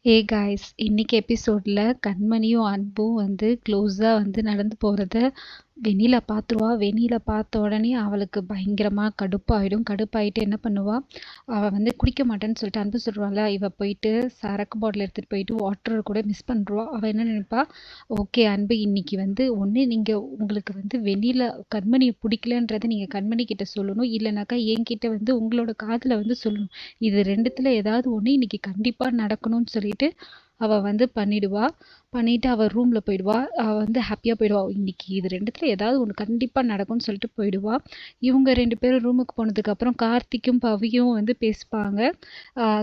Guys, இன்னைக்கு எபிசோட்ல கண்மணியும் அன்பும் வந்து க்ளோஸாக வந்து நடந்து போகிறத வெண்ணிலா பார்த்துருவா. வெண்ணிலா பார்த்த உடனே அவளுக்கு பயங்கரமாக கடுப்பாயிடும். கடுப்பாயிட்டு என்ன பண்ணுவா, அவள் வந்து குடிக்க மாட்டேன்னு சொல்லிட்டு அன்பு சொல்கிறாள். இவள் போயிட்டு சரக்கு பாட்டில் எடுத்துகிட்டு போயிட்டு வாட்டர் கூட மிஸ் பண்ணுறா. அவள் என்ன நினைப்பா, ஓகே அன்பு இன்னைக்கு வந்து ஒன்று நீங்கள் உங்களுக்கு வந்து வெண்ணிலா கண்மணியை பிடிக்கலன்றதை நீங்கள் கண்மணி கிட்ட சொல்லணும், இல்லைனாக்கா என்கிட்ட வந்து உங்களோட காதில் வந்து சொல்லணும். இது ரெண்டுத்தில் ஏதாவது ஒன்று இன்னைக்கு கண்டிப்பாக நடக்கணும்னு சொல்லிட்டு அவள் வந்து பண்ணிடுவா. பண்ணிட்டு அவள் ரூமில் போயிடுவா. அவள் வந்து ஹாப்பியாக போயிடுவா. இன்னைக்கு இது ரெண்டுத்தில் ஏதாவது ஒன்று கண்டிப்பாக நடக்கும்னு சொல்லிட்டு போயிடுவா. இவங்க ரெண்டு பேரும் ரூமுக்கு போனதுக்கப்புறம் கார்த்திக்கும் பவியும் வந்து பேசுவாங்க.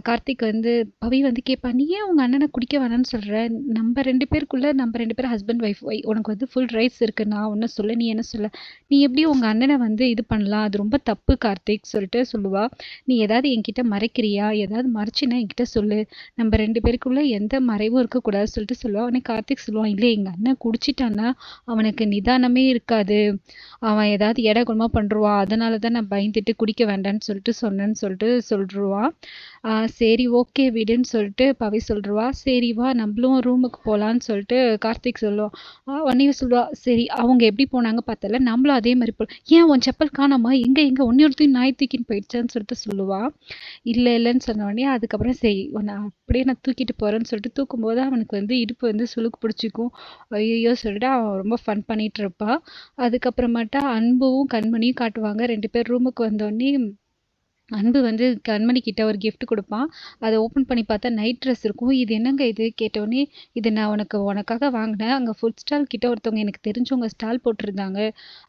கார்த்திக் வந்து பவி வந்து கேட்பா, நீ ஏன் உங்கள் அண்ணனை குடிக்க வேணாம்னு சொல்கிற? நம்ம ரெண்டு பேருக்குள்ளே நம்ம ரெண்டு பேரும் ஹஸ்பண்ட் ஒய்ஃப், உனக்கு வந்து ஃபுல் ரைட்ஸ் இருக்குது, நான் ஒன்றும் சொல்ல, நீ என்ன சொல்ல, நீ எப்படி உங்கள் அண்ணனை வந்து இது பண்ணலாம், அது ரொம்ப தப்பு கார்த்திக் சொல்லிட்டு சொல்லுவா. நீ ஏதாவது என்கிட்ட மறைக்கிறியா, ஏதாவது மறைச்சின்னா என்கிட்ட சொல்லு, நம்ம ரெண்டு பேருக்குள்ளே எந்த மறைவும் இருக்கக்கூடாது சொல்லிட்டு சொல்லுவா. உடனே கார்த்திக் சொல்லுவான், இல்லை எங்கள் அண்ணன் குடிச்சிட்டான்னா அவனுக்கு நிதானமே இருக்காது, அவன் ஏதாவது எடை குணமாக பண்ணுருவான், அதனால தான் நான் பயந்துட்டு குடிக்க வேண்டான்னு சொல்லிட்டு சொன்னேன்னு சொல்லிட்டு சொல்லிடுவான். சரி ஓகே விடுன்னு சொல்லிட்டு பவி சொல்லிடுவா. சரி வா நம்மளும் ரூமுக்கு போகலான்னு சொல்லிட்டு கார்த்திக் சொல்லுவான். உடனே சொல்லுவா, சரி அவங்க எப்படி போனாங்க பார்த்தல, நம்மளும் அதே மாதிரி போகலாம். ஏன் உன் செப்பல் காணாமா, எங்கே ஒன்றையும் நாய் தூக்கின்னு போயிடுச்சான்னு சொல்லிட்டு சொல்லுவா. இல்லைன்னு சொன்ன உடனே அதுக்கப்புறம் சரி உன்னை அப்படியே நான் தூக்கிட்டு போகிறேன்னு சொல்லிட்டு தூக்கும்போது அவனுக்கு வந்து இடுப்பு வந்து சுளுக்கு பிடிச்சிக்கும். ஐயோ சொல்லிட்டு அவன் ரொம்ப ஃபன் பண்ணிட்டு இருப்பான். அதுக்கப்புறமாட்டா அன்பும் கண்மணியும் காட்டுவாங்க. ரெண்டு பேர் ரூமுக்கு வந்தோடனே அன்பு வந்து கண்மணி கிட்ட ஒரு gift கொடுப்பான். அதை ஓப்பன் பண்ணி பார்த்தா நைட் ட்ரெஸ் இருக்கும். இது என்னங்க இது கேட்டோடனே, இது நான் உனக்காக வாங்கினேன், அங்கே ஃபுட் ஸ்டால் கிட்ட ஒருத்தவங்க எனக்கு தெரிஞ்சவங்க ஸ்டால் போட்டிருந்தாங்க,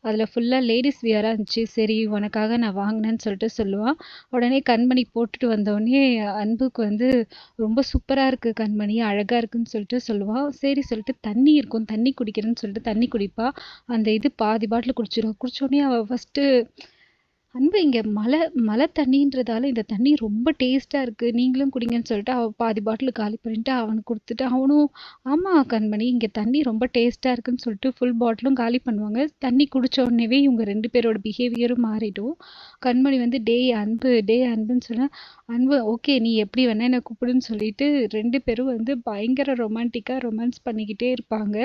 அதில் ஃபுல்லாக லேடிஸ் வியராக இருந்துச்சு, சரி உனக்காக நான் வாங்கினேன்னு சொல்லிட்டு சொல்லுவான். உடனே கண்மணி போட்டுட்டு வந்தோடனே அன்புக்கு வந்து ரொம்ப சூப்பராக இருக்குது கண்மணி, அழகாக இருக்குன்னு சொல்லிட்டு சொல்லுவாள். சரி சொல்லிட்டு தண்ணி இருக்கும், தண்ணி குடிக்கிறேன்னு சொல்லிட்டு தண்ணி குடிப்பா. அந்த இது பாதி பாட்டில் குடிச்சிடும். குடிச்சோடனே அவள் ஃபஸ்ட்டு, அன்பு இங்கே மழை மழை தண்ணின்றதால இந்த தண்ணி ரொம்ப டேஸ்ட்டாக இருக்குது, நீங்களும் குடிங்கன்னு சொல்லிட்டு அவள் பாதி பாட்டில் காலி பண்ணிட்டு அவனுக்கு கொடுத்துட்டு, அவனும் ஆமாம் கண்மணி இங்கே தண்ணி ரொம்ப டேஸ்ட்டாக இருக்குன்னு சொல்லிட்டு ஃபுல் பாட்டிலும் காலி பண்ணுவாங்க. தண்ணி குடித்த உடனேவே இவங்க ரெண்டு பேரோட பிஹேவியரும் மாறிடும். கண்மணி வந்து டே அன்புன்னு சொன்னால், அன்பு ஓகே நீ எப்படி வேணா என்னை கூப்பிடுன்னு சொல்லிட்டு ரெண்டு பேரும் வந்து பயங்கர ரொமான்டிக்காக ரொமான்ஸ் பண்ணிக்கிட்டே இருப்பாங்க.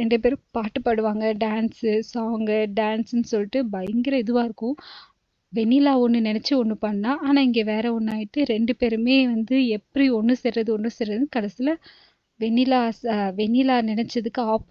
ரெண்டு பேரும் பாட்டு பாடுவாங்க, டான்ஸுன்னு சொல்லிட்டு பயங்கர இதுவாக இருக்கும். வெண்ணிலா ஒன்று நினச்சி ஒன்று பண்ணா, ஆனால் இங்கே வேற ஒன்று ஆயிட்டு ரெண்டு பேருமே வந்து எப்படி ஒன்று சேர்றதுன்னு கடைசியில் வெண்ணிலா நினச்சதுக்கு